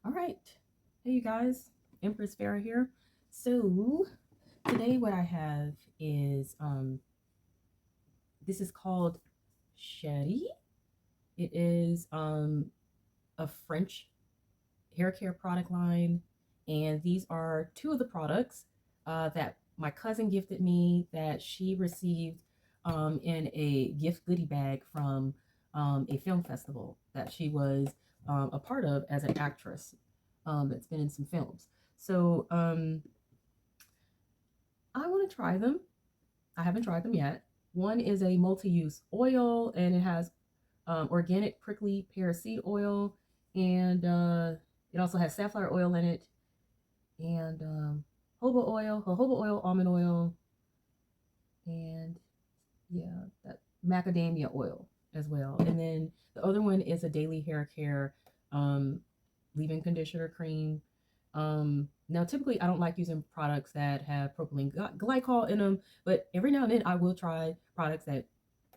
All right. Hey, you guys. Empress Farah here. So, today what I have is this is called Shaeri. It is a French hair care product line, and these are two of the products that my cousin gifted me that she received in a gift goodie bag from a film festival that she was a part of as an actress that's been in some films. So I want to try them. I haven't tried them yet. One is a multi-use oil, and it has organic prickly pear seed oil, and it also has safflower oil in it, and jojoba oil, almond oil, and yeah, that macadamia oil as well. And then the other one is a daily hair care um, leave-in conditioner cream. Now, typically, I don't like using products that have propylene glycol in them, but every now and then I will try products that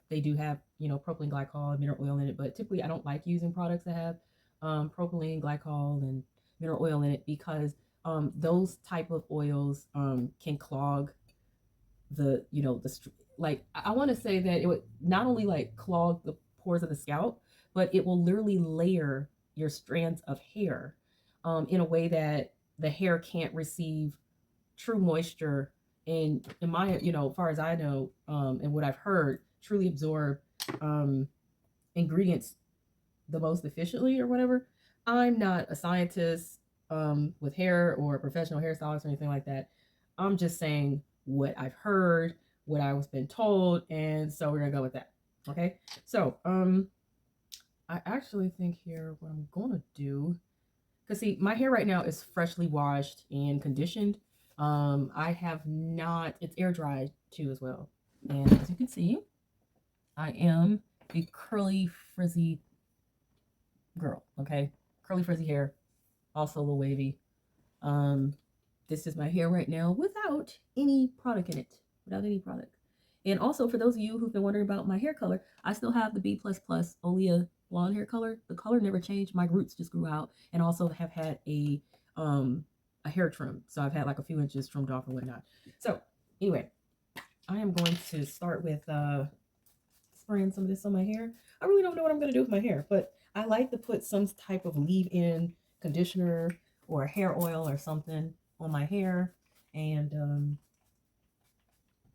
they do have, propylene glycol and mineral oil in it. But typically, I don't like using products that have propylene glycol and mineral oil in it because those type of oils can clog the, like I want to say that it would not only like clog the pores of the scalp, but it will literally layer your strands of hair in a way that the hair can't receive true moisture and in my, as far as I know, and what I've heard, truly absorb um, ingredients the most efficiently or whatever. I'm not a scientist with hair or a professional hairstylist or anything like that. I'm just saying what I've heard, what I was been told, and so we're gonna go with that. Okay. So I actually think here what I'm gonna do, because see, my hair right now is freshly washed and conditioned. I have not, it's air dried too as well. And as you can see, I am a curly, frizzy girl. Okay. Curly, frizzy hair, also a little wavy. Um, this is my hair right now without any product in it, without any product. And also, for those of you who've been wondering about my hair color, I still have the B++ Olea blonde hair color. The color never changed. My roots just grew out, and also have had a hair trim. So I've had like a few inches trimmed off and whatnot. So anyway, I am going to start with spraying some of this on my hair. I really don't know what I'm going to do with my hair, but I like to put some type of leave-in conditioner or hair oil or something on my hair. And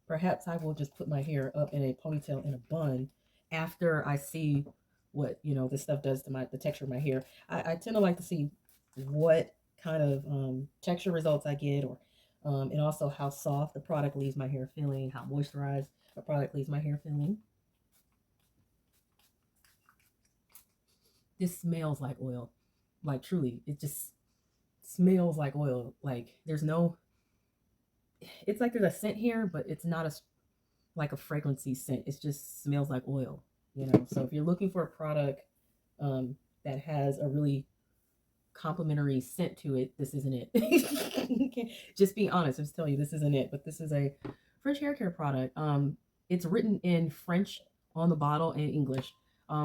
perhaps I will just put my hair up in a ponytail in a bun after I see what, this stuff does to the texture of my hair. I tend to like to see what kind of texture results I get, or and also how soft the product leaves my hair feeling, how moisturized the product leaves my hair feeling. This smells like oil. Like truly, it just smells like oil. Like there's no, it's like there's a scent here, but it's not like a fragrancy scent. It just smells like oil. So if you're looking for a product that has a really complimentary scent to it, this isn't it. Okay. Just be honest. I'm just telling you, this isn't it. But this is a French hair care product. It's written in French on the bottle and English.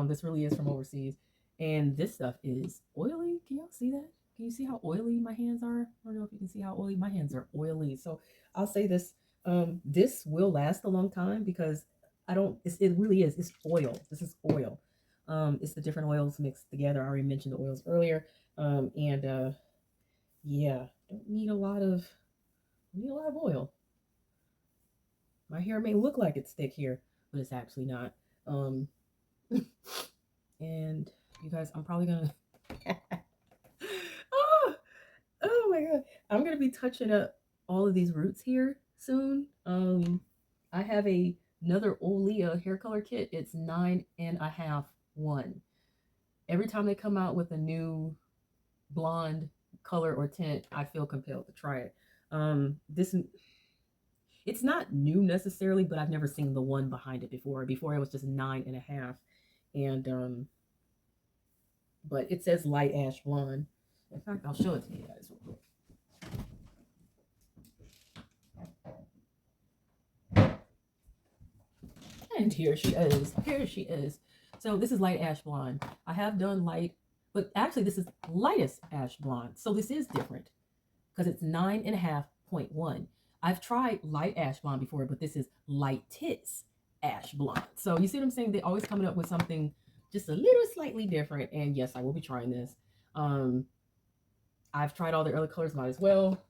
This really is from overseas, and this stuff is oily. Can y'all see that? Can you see how oily my hands are? I don't know if you can see how oily my hands are. Oily. So I'll say this. This will last a long time because I don't. It really is. It's oil. This is oil. It's the different oils mixed together. I already mentioned the oils earlier. And yeah, don't need a lot of oil. My hair may look like it's thick here, but it's actually not. Um, and you guys, I'm probably gonna. oh, oh my god, I'm gonna be touching up all of these roots here soon. I have another Olea hair color kit. It's 9.5 1. Every time they come out with a new blonde color or tint, I feel compelled to try it. This it's not new necessarily, but I've never seen the one behind it before. Before it was just 9.5, and but it says light ash blonde. In fact, I'll show it to you guys real quick. And here she is. Here she is. So this is light ash blonde. I have done light But actually, this is lightest ash blonde. So this is different because it's 9.5.1. I've tried light ash blonde before, but this is lightest ash blonde. So you see what I'm saying? They're always coming up with something just a little slightly different. And yes, I will be trying this. Um, I've tried all the other colors, might as well.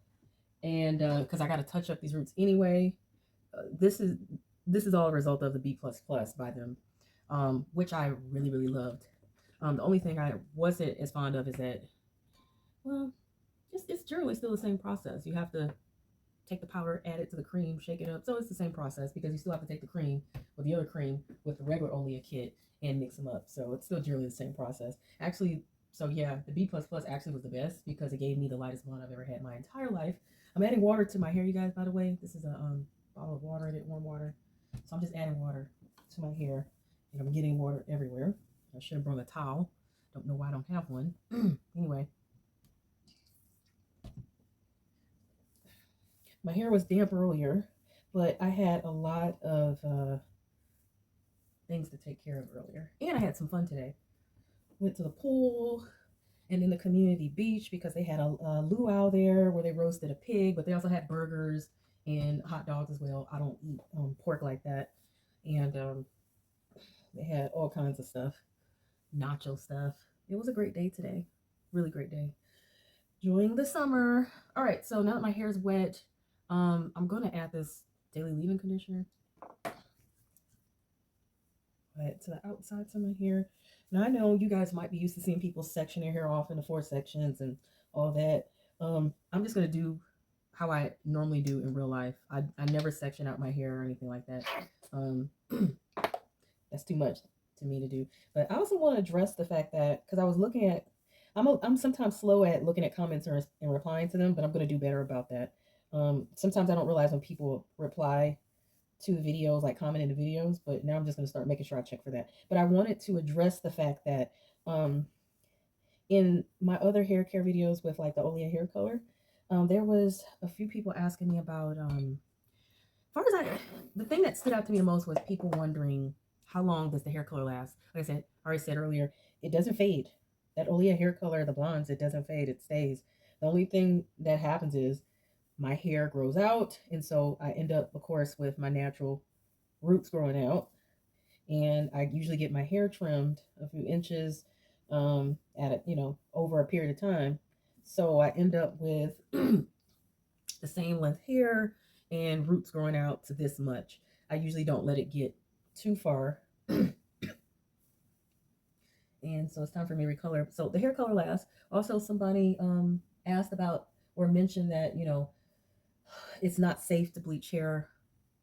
And because I got to touch up these roots anyway. This is all a result of the B plus plus by them, which I really really loved. The only thing I wasn't as fond of is that, well, just it's generally still the same process. You have to take the powder, add it to the cream, shake it up. So it's the same process because you still have to take the cream with the other cream with the regular Olea kit and mix them up. So it's still generally the same process. Actually, so yeah, the B plus plus actually was the best because it gave me the lightest blonde I've ever had in my entire life. I'm adding water to my hair, you guys. By the way, this is a bottle of water. I did warm water, so I'm just adding water to my hair, and I'm getting water everywhere. I should have brought a towel. Don't know why I don't have one. Anyway, my hair was damp earlier, but I had a lot of things to take care of earlier. And I had some fun today. Went to the pool and then the community beach because they had a luau there where they roasted a pig, but they also had burgers and hot dogs as well. I don't eat pork like that. And they had all kinds of stuff, nacho stuff. It was a great day today. Really great day. Enjoying the summer. All right, so now that my hair is wet, I'm going to add this daily leave-in conditioner to the outsides of my hair. Now I know you guys might be used to seeing people section their hair off into four sections and all that. I'm just gonna do how I normally do in real life. I never section out my hair or anything like that. Um, that's too much to me to do. But I also want to address the fact that because I was looking at, I'm sometimes slow at looking at comments and replying to them, but I'm gonna do better about that. Sometimes I don't realize when people reply to the videos, like comment in the videos, but now I'm just going to start making sure I check for that. But I wanted to address the fact that um, in my other hair care videos with like the Olea hair color, there was a few people asking me about, far as the thing that stood out to me the most was people wondering how long does the hair color last? Like I said, I already said earlier, it doesn't fade. That Olea hair color, the blondes, it doesn't fade, it stays. The only thing that happens is my hair grows out, and so I end up, of course, with my natural roots growing out, and I usually get my hair trimmed a few inches at a, over a period of time. So I end up with the same length hair and roots growing out to this much. I usually don't let it get too far. And so it's time for me to recolor. So the hair color lasts. Also, somebody asked about or mentioned that, it's not safe to bleach hair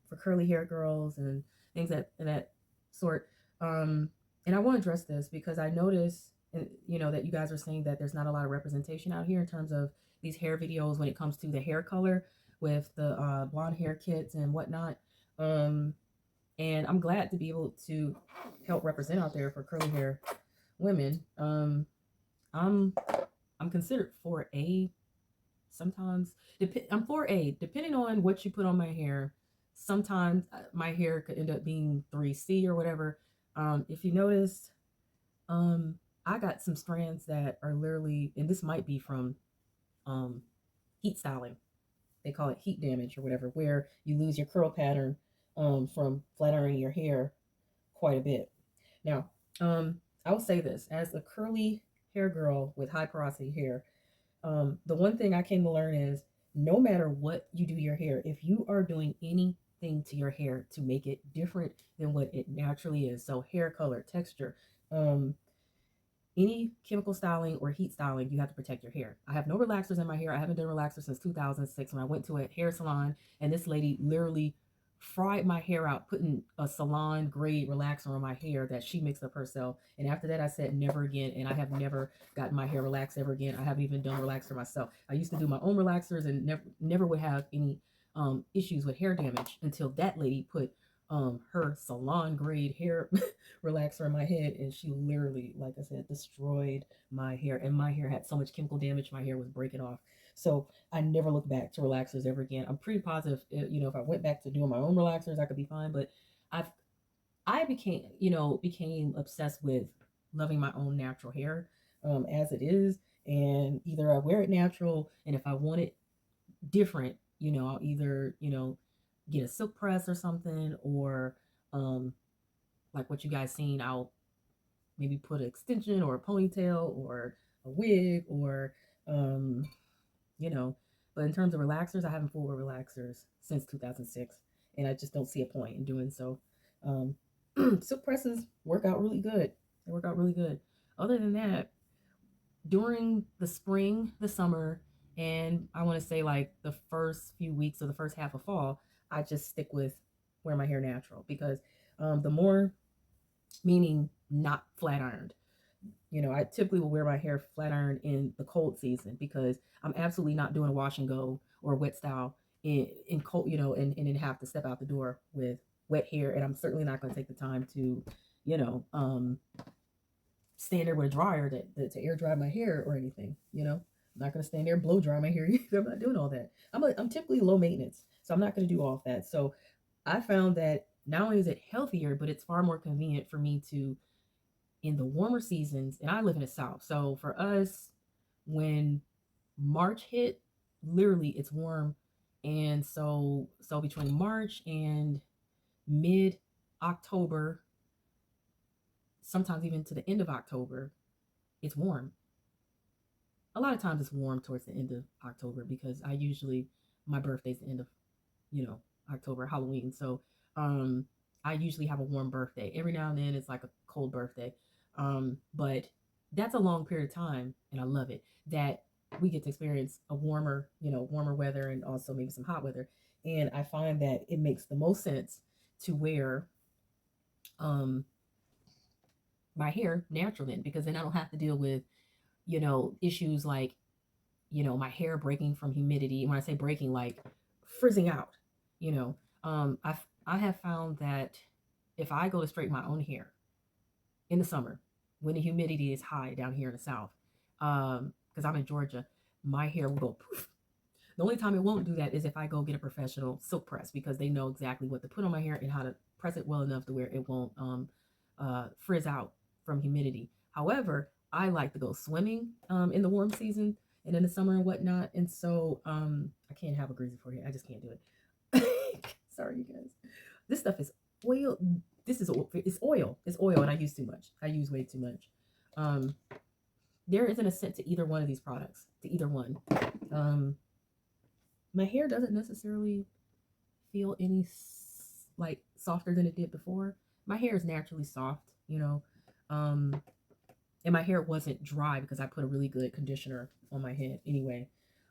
for curly hair girls and things that sort. Um, and I want to address this because I notice, that you guys are saying that there's not a lot of representation out here in terms of these hair videos when it comes to the hair color with the blonde hair kits and whatnot. Um, and I'm glad to be able to help represent out there for curly hair women. I'm I'm considered 4A sometimes. I'm 4A depending on what you put on my hair. Sometimes my hair could end up being 3C or whatever. If you notice, um, I got some strands that are literally, and this might be from um, heat styling. They call it heat damage or whatever, where you lose your curl pattern from flat ironing your hair quite a bit. Now, I will say this as a curly hair girl with high porosity hair, the one thing I came to learn is no matter what you do to your hair, if you are doing anything to your hair to make it different than what it naturally is, so hair color, texture, um, any chemical styling or heat styling, you have to protect your hair. I have no relaxers in my hair. I haven't done relaxers since 2006 when I went to a hair salon and this lady literally fried my hair out, putting a salon grade relaxer on my hair that she mixed up herself. And after that, I said never again. And I have never gotten my hair relaxed ever again. I haven't even done relaxer myself. I used to do my own relaxers and never would have any issues with hair damage until that lady put her salon grade hair relaxer in my head, and she literally, like I said, destroyed my hair. And my hair had so much chemical damage, my hair was breaking off. So I never looked back to relaxers ever again. I'm pretty positive, if I went back to doing my own relaxers, I could be fine. But I've I became obsessed with loving my own natural hair. as it is, and either I wear it natural, and if I want it different, I'll either get a silk press or something, or um, like what you guys seen, I'll maybe put an extension or a ponytail or a wig or um, you know. But in terms of relaxers, I haven't fooled with relaxers since 2006, and I just don't see a point in doing so. Um, silk presses work out really good. They work out really good. Other than that, during the spring, the summer, and I want to say like the first few weeks or the first half of fall, I just stick with wear my hair natural because the more, meaning not flat ironed. I typically will wear my hair flat iron in the cold season because I'm absolutely not doing a wash and go or a wet style in cold, and then have to step out the door with wet hair. And I'm certainly not going to take the time to, you know, um, stand there with a dryer to air dry my hair or anything. I'm not going to stand there and blow dry my hair either. I'm not doing all that. I'm typically low maintenance, so I'm not going to do all of that. So I found that not only is it healthier, but it's far more convenient for me to, in the warmer seasons, and I live in the South. So for us, when March hit, literally it's warm. And so between March and mid October, sometimes even to the end of October, it's warm. A lot of times it's warm towards the end of October because I usually, my birthday's the end of, you know, October, Halloween. So um I usually have a warm birthday. Every now and then it's like a cold birthday. But that's a long period of time, and I love it that we get to experience a warmer weather and also maybe some hot weather. And I find that it makes the most sense to wear um my hair natural then, because then I don't have to deal with, issues like, my hair breaking from humidity. When I say breaking, like frizzing out, you know. I have found that if I go to straighten my own hair in the summer, when the humidity is high down here in the South, because I'm in Georgia, my hair will go poof. The only time it won't do that is if I go get a professional silk press, because they know exactly what to put on my hair and how to press it well enough to where it won't frizz out from humidity. However, I like to go swimming in the warm season and in the summer and whatnot, and so I can't have a greasy forehead. I just can't do it. Sorry, you guys. This stuff is oil. This is it's oil. It's oil, and I use too much. I use way too much. Um, there isn't a scent to either one of these products. To either one. Um, my hair doesn't necessarily feel any like softer than it did before. My hair is naturally soft. Um, and my hair wasn't dry because I put a really good conditioner on my head anyway.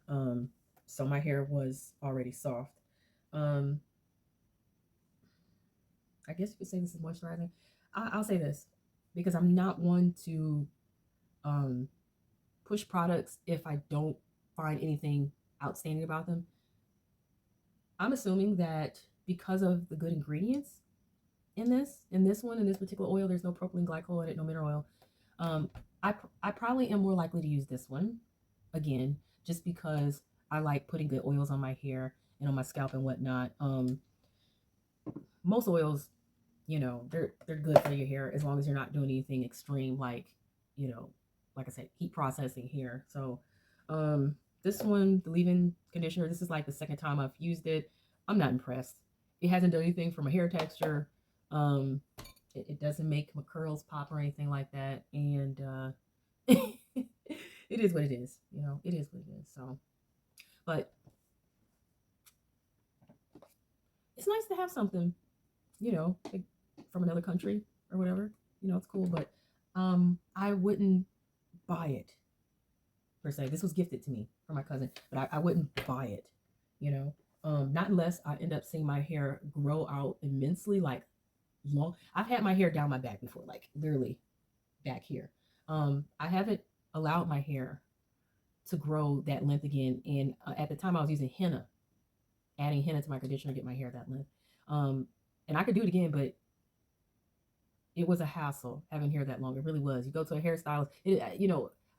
Um, so my hair was already soft. Um, I guess you could say this is moisturizing. I'll say this because I'm not one to um, push products if I don't find anything outstanding about them. I'm assuming that because of the good ingredients in this particular oil, there's no propylene glycol in it, no mineral oil. Um, I probably am more likely to use this one again, just because I like putting good oils on my hair and on my scalp and whatnot. Most oils, they're good for your hair as long as you're not doing anything extreme like, you know, like I said, heat processing here. So, um, this one, the leave-in conditioner, this is like the second time I've used it. I'm not impressed. It hasn't done anything for my hair texture. Um, it doesn't make my curls pop or anything like that. And it is what it is. It is what it is. So, but it's nice to have something, like from another country or whatever. It's cool, but I wouldn't buy it per se. This was gifted to me from my cousin, but I wouldn't buy it, you know. Not unless I end up seeing my hair grow out immensely, like long. I've had my hair down my back before, like literally back here. I haven't allowed my hair to grow that length again, and at the time I was using henna, adding henna to my conditioner to get my hair that length. Um, and I could do it again, but it was a hassle having hair that long. It really was. You go to a hairstylist,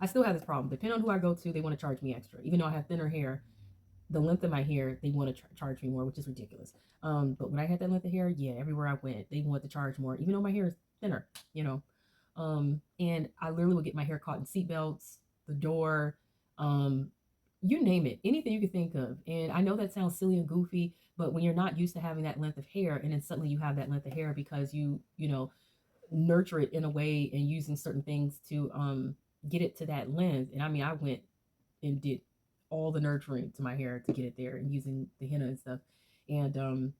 I still have this problem. Depending on who I go to, they want to charge me extra. Even though I have thinner hair, the length of my hair, they want to charge me more, which is ridiculous. But when I had that length of hair, yeah, everywhere I went, they wanted to charge more, even though my hair is thinner, you know. And I literally would get my hair caught in seatbelts, the door, um, you name it, anything you could think of. And I know that sounds silly and goofy, but when you're not used to having that length of hair, and then suddenly you have that length of hair because you nurture it in a way and using certain things to get it to that length. And I mean, I went and did all the nurturing to my hair to get it there and using the henna and stuff. And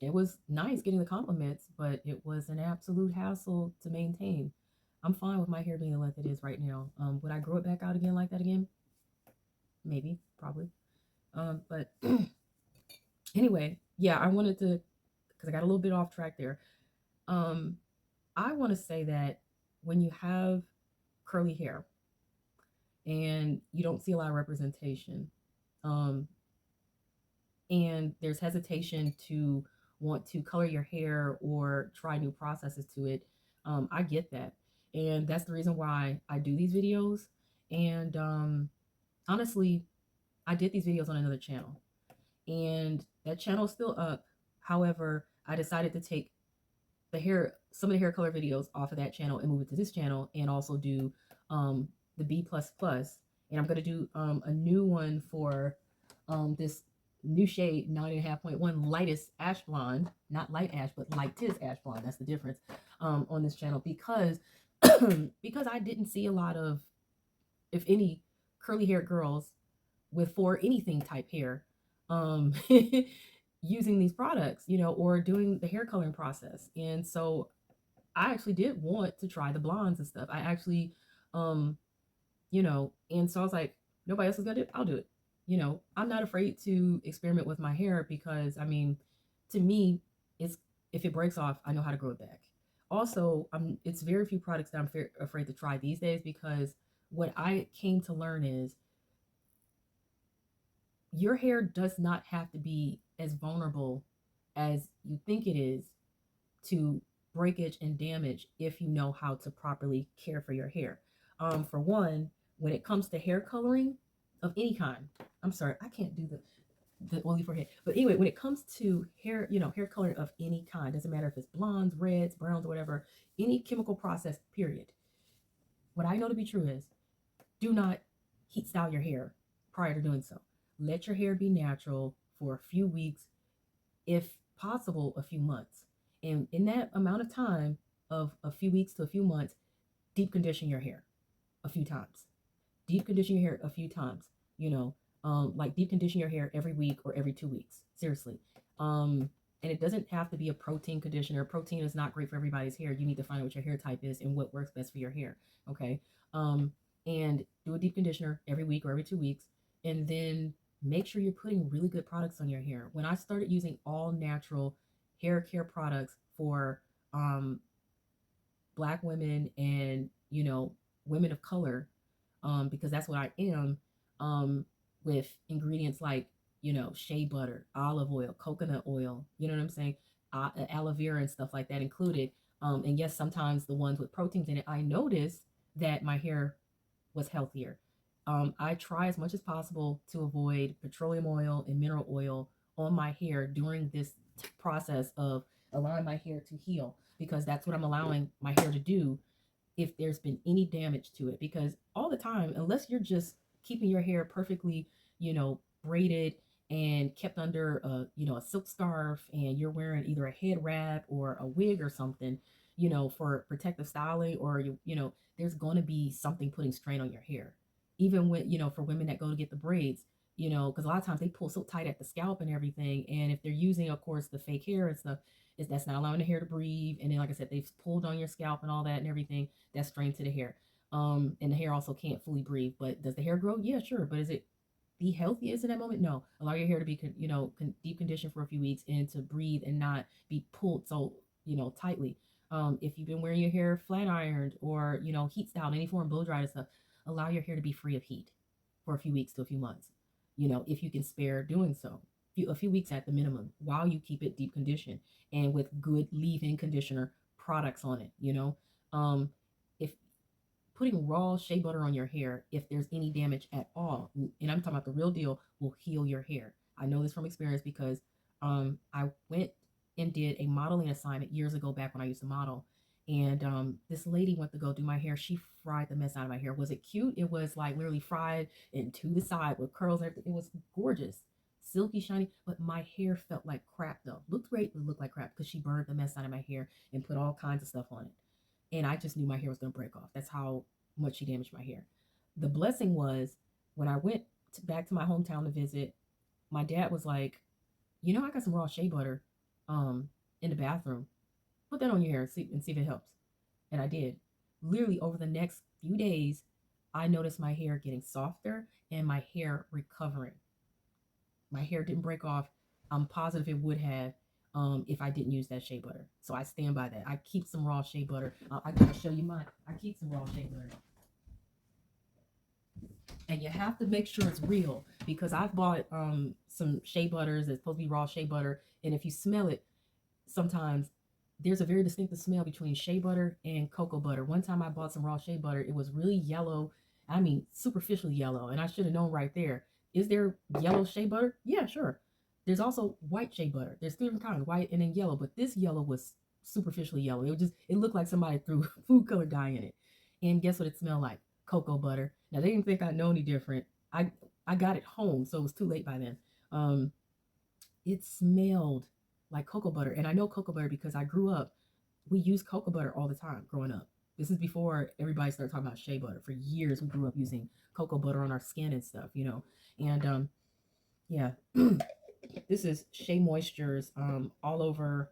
it was nice getting the compliments, but it was an absolute hassle to maintain. I'm fine with my hair being the length it is right now. Would I grow it back out again like that again? Maybe, probably. But anyway, yeah, I wanted to, because I got a little bit off track there. Um, I want to say that when you have curly hair and you don't see a lot of representation, um, and there's hesitation to want to color your hair or try new processes to it, I get that. And that's the reason why I do these videos. And honestly, I did these videos on another channel, and that channel is still up. However, I decided to take some of the hair color videos off of that channel and move it to this channel, and also do the B plus plus. And I'm gonna do a new one for this new shade 9.5.1 lightest ash blonde, not light ash, but lightest ash blonde. That's the difference on this channel because because I didn't see a lot of, if any, curly haired girls with for anything type hair um using these products, or doing the hair coloring process. And so I actually did want to try the blondes and stuff. I actually, um, and so I was like, nobody else is gonna do it. I'll do it. I'm not afraid to experiment with my hair because I mean, to me, it's if it breaks off, I know how to grow it back. Also, it's very few products that I'm afraid to try these days because what I came to learn is your hair does not have to be as vulnerable as you think it is to breakage and damage if you know how to properly care for your hair. For one, when it comes to hair coloring of any kind, I'm sorry, I can't do the oily forehead. But anyway, when it comes to hair, hair coloring of any kind, doesn't matter if it's blondes, reds, browns, or whatever, any chemical process, period. What I know to be true is do not heat style your hair prior to doing so. Let your hair be natural for a few weeks, if possible, a few months. And in that amount of time of a few weeks to a few months, deep condition your hair a few times. Deep condition your hair a few times. Like deep condition your hair every week or every 2 weeks. Seriously. And it doesn't have to be a protein conditioner. Protein is not great for everybody's hair. You need to find out what your hair type is and what works best for your hair. Okay. And do a deep conditioner every week or every 2 weeks. And then make sure you're putting really good products on your hair. When I started using all natural hair care products for Black women and, women of color, because that's what I am, um, with ingredients like, shea butter, olive oil, coconut oil, you know what I'm saying? Aloe vera and stuff like that included. And yes, sometimes the ones with proteins in it, I noticed that my hair was healthier. I try as much as possible to avoid petroleum oil and mineral oil on my hair during this process of allowing my hair to heal, because that's what I'm allowing my hair to do if there's been any damage to it. Because all the time, unless you're just keeping your hair perfectly, braided and kept under a silk scarf, and you're wearing either a head wrap or a wig or something, for protective styling, or there's going to be something putting strain on your hair. Even when, for women that go to get the braids, because a lot of times they pull so tight at the scalp and everything. And if they're using, of course, the fake hair and stuff, is that's not allowing the hair to breathe. And then, like I said, they've pulled on your scalp and all that and everything. That's strained to the hair. And the hair also can't fully breathe. But does the hair grow? Yeah, sure. But is it the healthiest in that moment? No. Allow your hair to be, deep conditioned for a few weeks and to breathe and not be pulled so, tightly. If you've been wearing your hair flat ironed or, heat styled, any form, blow dried and stuff, allow your hair to be free of heat for a few weeks to a few months, if you can spare doing so. A few weeks at the minimum while you keep it deep conditioned and with good leave-in conditioner products on it. If putting raw shea butter on your hair, if there's any damage at all, and I'm talking about the real deal, will heal your hair. I know this from experience because I went and did a modeling assignment years ago, back when I used to model, And this lady went to go do my hair. She fried the mess out of my hair. Was it cute? It was like literally fried and to the side with curls and everything. It was gorgeous, silky, shiny. But my hair felt like crap though. Looked great, but looked like crap because she burned the mess out of my hair and put all kinds of stuff on it. And I just knew my hair was gonna break off. That's how much she damaged my hair. The blessing was when I went back to my hometown to visit. My dad was like, I got some raw shea butter, in the bathroom. Put that on your hair and see if it helps. And I did. Literally over the next few days, I noticed my hair getting softer and my hair recovering. My hair didn't break off. I'm positive it would have, if I didn't use that shea butter. So I stand by that. I keep some raw shea butter. I gotta show you mine. I keep some raw shea butter. And you have to make sure it's real because I've bought some shea butters that's supposed to be raw shea butter, and if you smell it, sometimes there's a very distinctive smell between shea butter and cocoa butter. One time I bought some raw shea butter. It was really yellow. I mean, superficially yellow. And I should have known right there. Is there yellow shea butter? Yeah, sure. There's also white shea butter. There's three different kinds, white and then yellow. But this yellow was superficially yellow. It looked like somebody threw food color dye in it. And guess what it smelled like? Cocoa butter. Now they didn't think I know any different. I I got it home, so it was too late by then. Um, it smelled like cocoa butter. And I know cocoa butter because I grew up, we used cocoa butter all the time growing up. This is before everybody started talking about shea butter. For years, we grew up using cocoa butter on our skin and stuff. And yeah, this is Shea Moisture's all over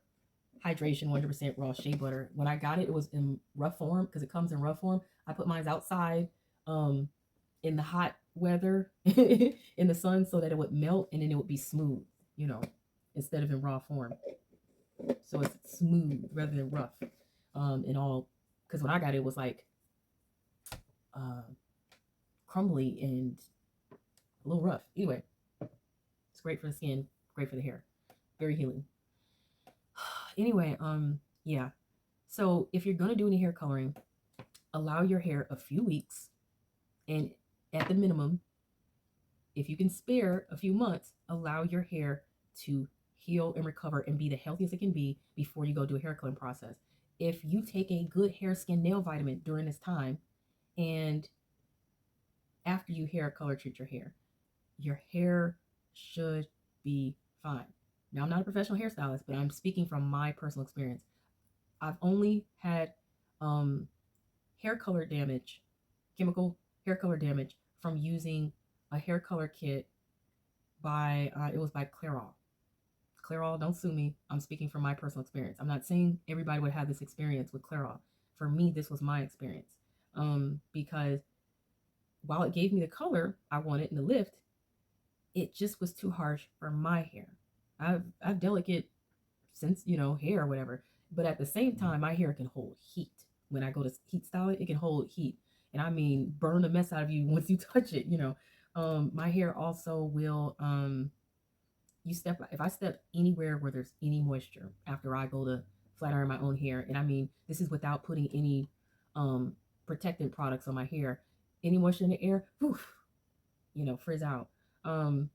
hydration 100% raw shea butter. When I got it, it was in rough form because it comes in rough form. I put mine outside um, in the hot weather in the sun so that it would melt and then it would be smooth, you know, instead of in raw form. So it's smooth rather than rough. And all because when I got it, it was like uh, crumbly and a little rough. Anyway, it's great for the skin, great for the hair, very healing. Anyway, yeah. So if you're gonna do any hair coloring, allow your hair a few weeks, and at the minimum, if you can spare a few months, allow your hair to heal and recover and be the healthiest it can be before you go do a hair coloring process. If you take a good hair, skin, nail vitamin during this time, and after you hair color treat your hair should be fine. Now, I'm not a professional hairstylist, but I'm speaking from my personal experience. I've only had um, hair color damage, chemical hair color damage from using a hair color kit by it was by Clairol. Clairol, don't sue me. I'm speaking from my personal experience. I'm not saying everybody would have this experience with Clairol. For me, this was my experience because while it gave me the color I wanted in the lift, it just was too harsh for my hair. I've delicate sense, hair or whatever, but at the same time, my hair can hold heat. When I go to heat style it, it can hold heat, and I mean burn the mess out of you once you touch it. My hair also will you step if I step anywhere where there's any moisture after I go to flat iron my own hair, and I mean this is without putting any protectant products on my hair. Any moisture in the air, poof, frizz out. Um,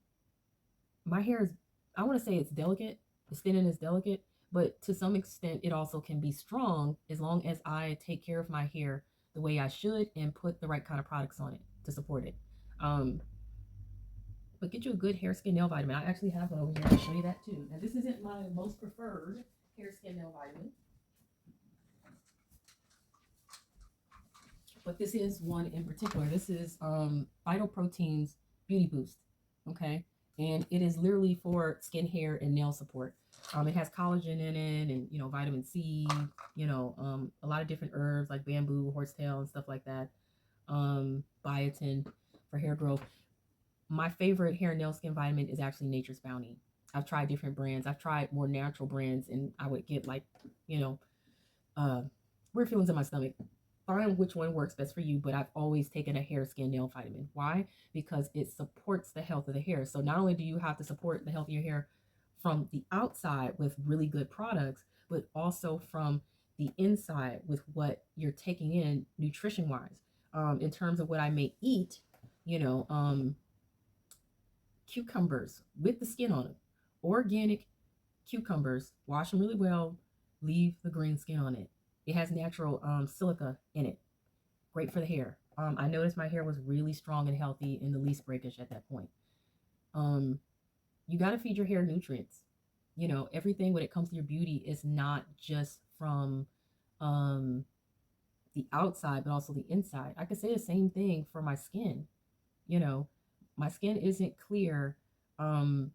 my hair is, I want to say it's delicate. It's thin and it's delicate, but to some extent, it also can be strong as long as I take care of my hair the way I should and put the right kind of products on it to support it. Um, but get you a good hair, skin, nail vitamin. I actually have one over here. I'll show you that too. Now, this isn't my most preferred hair, skin, nail vitamin, but this is one in particular. This is Vital Proteins Beauty Boost. Okay, and it is literally for skin, hair, and nail support. It has collagen in it, and vitamin C. A lot of different herbs like bamboo, horsetail, and stuff like that. Biotin for hair growth. My favorite hair, nail, skin vitamin is actually Nature's Bounty. I've tried different brands. I've tried more natural brands, and I would get like, you know, uh, weird feelings in my stomach. Find which one works best for you, but I've always taken a hair, skin, nail vitamin. Why? Because it supports the health of the hair. So not only do you have to support the health of your hair from the outside with really good products, but also from the inside with what you're taking in nutrition wise. In terms of what I may eat, you know, cucumbers with the skin on them, organic cucumbers, wash them really well, leave the green skin on it. It has natural silica in it. Great for the hair. I noticed my hair was really strong and healthy and the least breakage at that point. Um, you got to feed your hair nutrients. You know, everything when it comes to your beauty is not just from um, the outside, but also the inside. I could say the same thing for my skin. You know, my skin isn't clear um,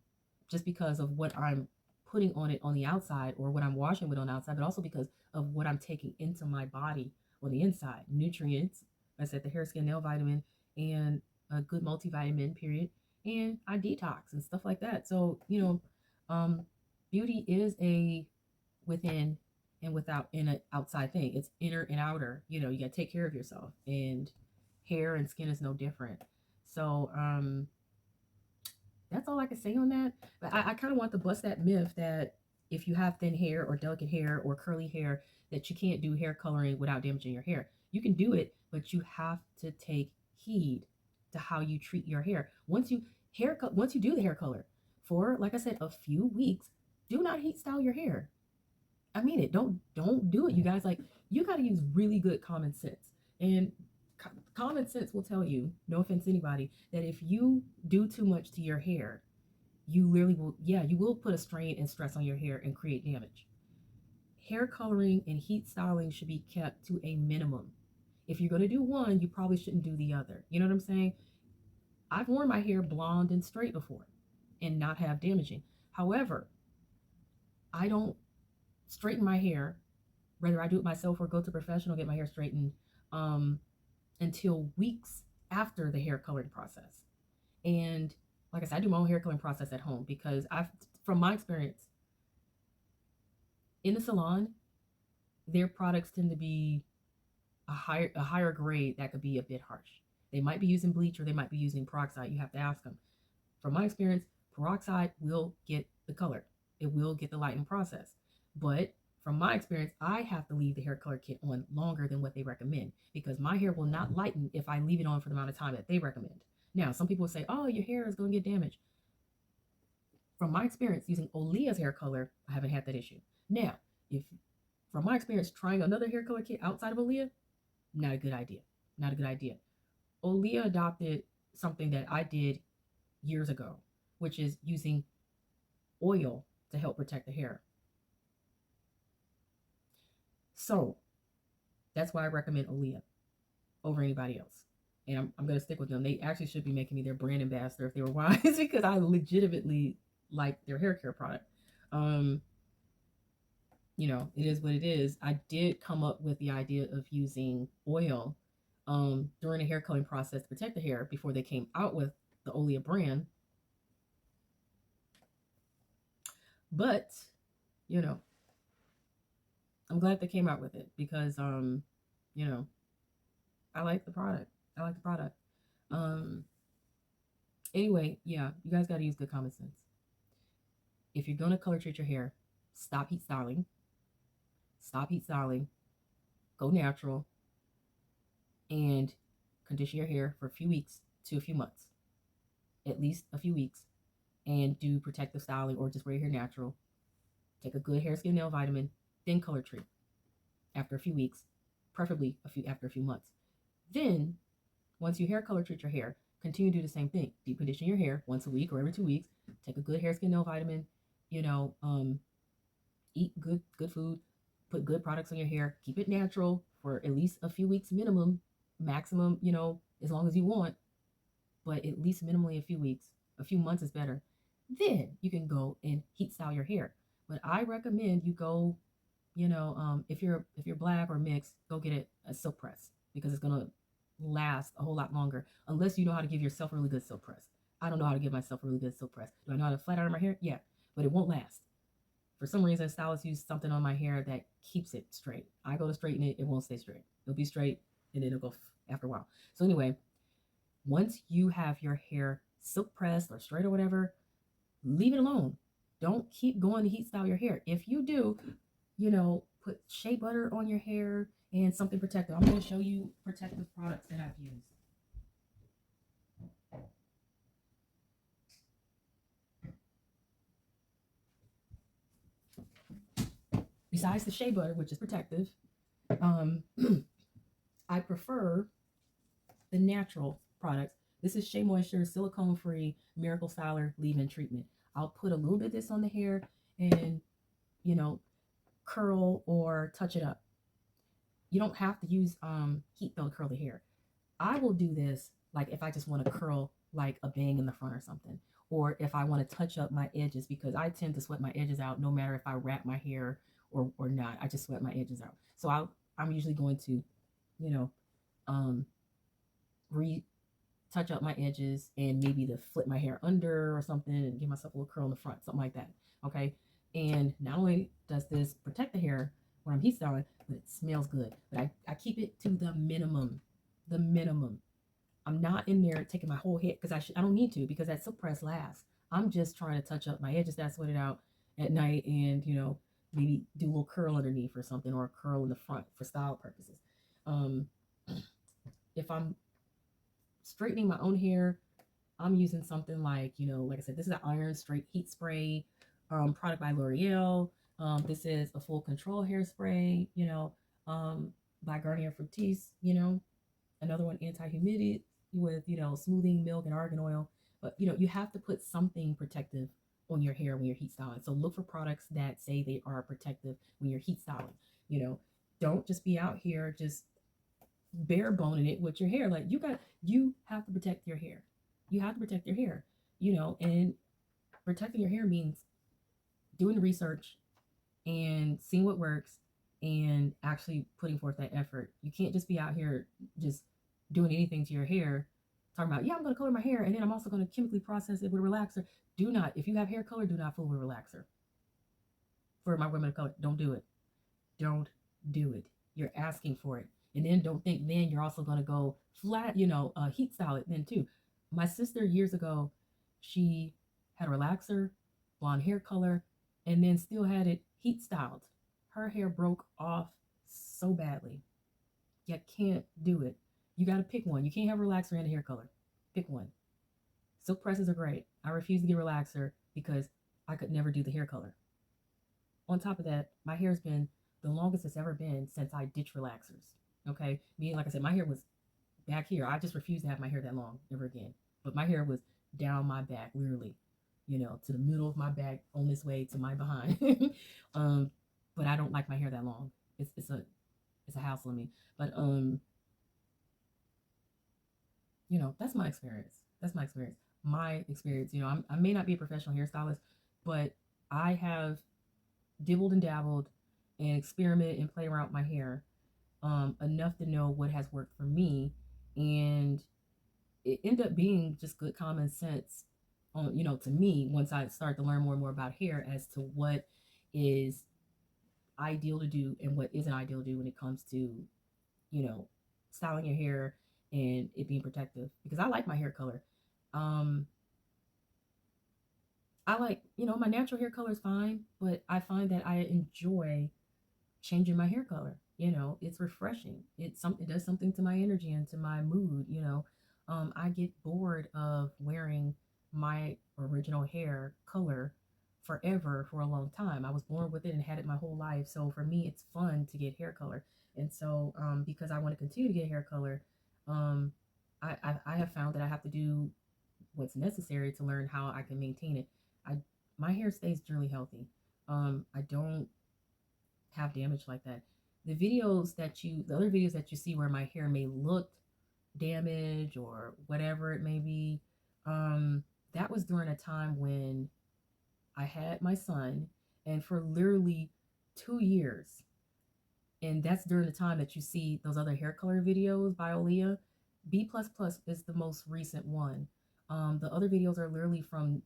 just because of what I'm putting on it on the outside or what I'm washing with on the outside, but also because of what I'm taking into my body on the inside. Nutrients, I said the hair, skin, nail vitamin, and a good multivitamin, period. And I detox and stuff like that. So, um, beauty is a within and without in an outside thing. It's inner and outer. You got to take care of yourself, and hair and skin is no different. So that's all I can say on that. But I kind of want to bust that myth that if you have thin hair or delicate hair or curly hair, that you can't do hair coloring without damaging your hair. You can do it, but you have to take heed to how you treat your hair. Once you do the hair color for, like I said, a few weeks, do not heat style your hair. I mean it. Don't do it, you guys. Like, you got to use really good common sense. And common sense will tell you, no offense to anybody, that if you do too much to your hair, you literally will, yeah, you will put a strain and stress on your hair and create damage. Hair coloring and heat styling should be kept to a minimum. If you're going to do one, you probably shouldn't do the other. You know what I'm saying? I've worn my hair blonde and straight before and not have damaging. However, I don't straighten my hair, whether I do it myself or go to a professional get my hair straightened, um, until weeks after the hair coloring process. And like I said, I do my own hair coloring process at home because from my experience in the salon, their products tend to be a higher grade that could be a bit harsh. They might be using bleach or they might be using peroxide. You have to ask them. From my experience, peroxide will get the color. It will get the lightening process. But from my experience, I have to leave the hair color kit on longer than what they recommend because my hair will not lighten if I leave it on for the amount of time that they recommend. Now, some people say, oh, your hair is going to get damaged. From my experience using Olia's hair color, I haven't had that issue. Now, if from my experience trying another hair color kit outside of Olia, not a good idea. Not a good idea. Olia adopted something that I did years ago, which is using oil to help protect the hair. So that's why I recommend Olia over anybody else. And I'm going to stick with them. They actually should be making me their brand ambassador if they were wise because I legitimately like their hair care product. Um, it is what it is. I did come up with the idea of using oil during the hair coloring process to protect the hair before they came out with the Olia brand. But, you know, I'm glad they came out with it because, you know, I like the product. I like the product. Um, anyway, yeah, you guys got to use good common sense. If you're going to color treat your hair, stop heat styling. Stop heat styling. Go natural and condition your hair for a few weeks to a few months, at least a few weeks, and do protective styling or just wear your hair natural. Take a good hair, skin, nail vitamin, then color treat after a few weeks, preferably after a few months. Then, once you hair color treat your hair, continue to do the same thing. Deep condition your hair once a week or every 2 weeks. Take a good hair, skin, nail vitamin. You know, eat good food. Put good products on your hair. Keep it natural for at least a few weeks minimum, maximum. As long as you want, but at least minimally a few weeks. A few months is better. Then you can go and heat style your hair. But I recommend you go, if you're black or mixed, go get a silk press because it's gonna last a whole lot longer. Unless you know how to give yourself a really good silk press. I don't know how to give myself a really good silk press. Do I know how to flat iron my hair? Yeah, but it won't last. For some reason, stylists use something on my hair that keeps it straight. I go to straighten it, it won't stay straight. It'll be straight, and then it'll go after a while. So anyway, once you have your hair silk pressed or straight or whatever, leave it alone. Don't keep going to heat style your hair. If you do, put shea butter on your hair and something protective. I'm going to show you protective products that I've used. Besides the shea butter, which is protective, Um, I prefer the natural products. This is Shea Moisture silicone free miracle styler leave-in treatment. I'll put a little bit of this on the hair and, you know, curl or touch it up. You don't have to use heat though to curl the hair. I will do this like if I just want to curl like a bang in the front or something, or if I want to touch up my edges because I tend to sweat my edges out no matter if I wrap my hair or not. I just sweat my edges out. So I'm usually going to, you know, um, re touch up my edges and maybe to flip my hair under or something and give myself a little curl in the front, something like that. Okay. And not only does this protect the hair when I'm heat styling, but it smells good. But I keep it to the minimum. The minimum. I'm not in there taking my whole head because I don't need to because that silk press lasts. I'm just trying to touch up my edges that sweat it out at night and maybe do a little curl underneath or something or a curl in the front for style purposes. Um, if I'm straightening my own hair, I'm using something like, like I said, this is an Iron Straight Heat Spray product by L'Oreal. This is a full control hairspray, um, by Garnier Fructis, another one anti-humidity with, smoothing milk and argan oil. But, you have to put something protective on your hair when you're heat styling. So look for products that say they are protective when you're heat styling. You know, don't just be out here just bare boning it with your hair. Like you have to protect your hair. You have to protect your hair, and protecting your hair means doing the research and seeing what works and actually putting forth that effort. You can't just be out here just doing anything to your hair, talking about, yeah, I'm gonna color my hair and then I'm also gonna chemically process it with a relaxer. Do not, if you have hair color, do not fool with a relaxer. For my women of color, don't do it. Don't do it. You're asking for it. And then don't think then you're also going to go flat, heat style it then too. My sister years ago, she had a relaxer, blonde hair color, and then still had it heat styled. Her hair broke off so badly. You can't do it. You got to pick one. You can't have a relaxer and a hair color. Pick one. Silk presses are great. I refuse to get a relaxer because I could never do the hair color. On top of that, my hair's been the longest it's ever been since I ditched relaxers. Okay, me, like I said, my hair was back here. I just refused to have my hair that long ever again. But my hair was down my back, literally, to the middle of my back on this way to my behind. um, but I don't like my hair that long. It's a hassle on me. But that's my experience. That's my experience. My experience. I may not be a professional hairstylist, but I have dibbled and dabbled and experimented and played around with my hair enough to know what has worked for me, and it ended up being just good common sense on to me once I started to learn more and more about hair as to what is ideal to do and what isn't ideal to do when it comes to you know styling your hair and it being protective, because I like my hair color. um I like, my natural hair color is fine, but I find that I enjoy changing my hair color. It's refreshing. It does something to my energy and to my mood. I get bored of wearing my original hair color forever for a long time. I was born with it and had it my whole life. So for me, it's fun to get hair color. And so, because I want to continue to get hair color, um, I have found that I have to do what's necessary to learn how I can maintain it. I My hair stays generally healthy. I don't have damage like that. The other videos that you see where my hair may look damaged or whatever it may be, um, that was during a time when I had my son, and for literally 2 years, and that's during the time that you see those other hair color videos by Olea. B plus plus is the most recent one. The other videos are literally from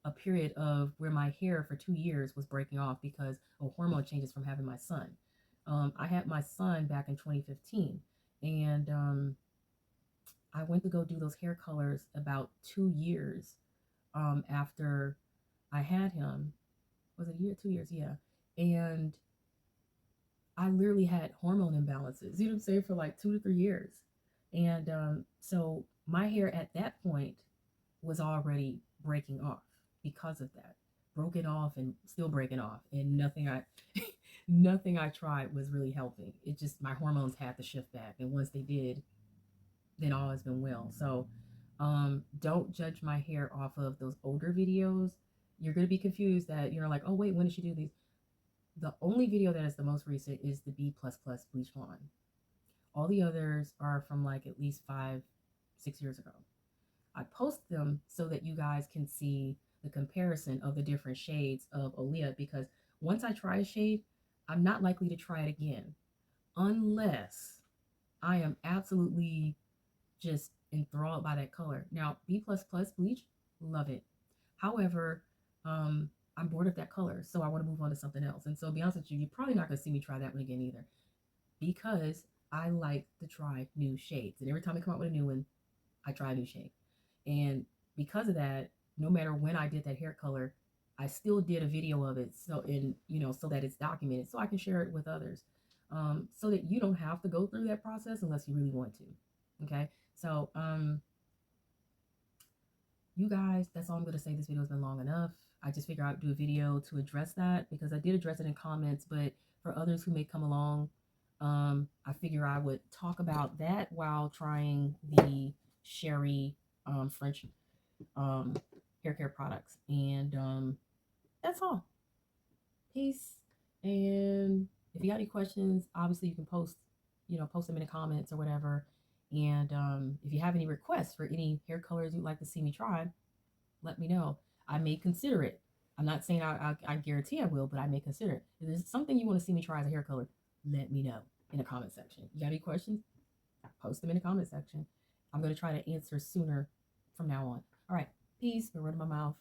a period of where my hair for 2 years was breaking off because of hormone changes from having my son. I had my son back in 2015, and I went to go do those hair colors about 2 years after I had him. Was it a year? 2 years, yeah. And I literally had hormone imbalances, you know what I'm saying, for like 2 to 3 years. And so my hair at that point was already breaking off because of that, broken off and still breaking off, and nothing I Nothing I tried was really helping. It just, my hormones had to shift back. And once they did, then all has been well. So don't judge my hair off of those older videos. You're going to be confused that you're like, oh, wait, when did she do these? The only video that is the most recent is the B++ bleach blonde. All the others are from like at least 5, 6 years ago. I post them so that you guys can see the comparison of the different shades of Olea, because once I try a shade, I'm not likely to try it again unless I am absolutely just enthralled by that color. Now, B++ bleach, love it. However, I'm bored of that color, so I want to move on to something else. And so, to be honest with you, you're probably not going to see me try that one again either, because I like to try new shades. And every time I come out with a new one, I try a new shade. And because of that, no matter when I did that hair color, I still did a video of it, so in so that it's documented, so I can share it with others, so that you don't have to go through that process unless you really want to. Okay, so you guys, that's all I'm going to say. This video has been long enough. I just figured I'd do a video to address that, because I did address it in comments, but for others who may come along, I figure I would talk about that while trying the Shaeri French um, hair care products. And that's all. Peace. And if you got any questions, obviously you can post them in the comments or whatever. And if you have any requests for any hair colors you'd like to see me try, let me know. I may consider it. I'm not saying I guarantee I will, but I may consider it. If there's something you want to see me try as a hair color, let me know in the comment section. You got any questions? Post them in the comment section. I'm going to try to answer sooner from now on. All right. Peace. Been running my mouth.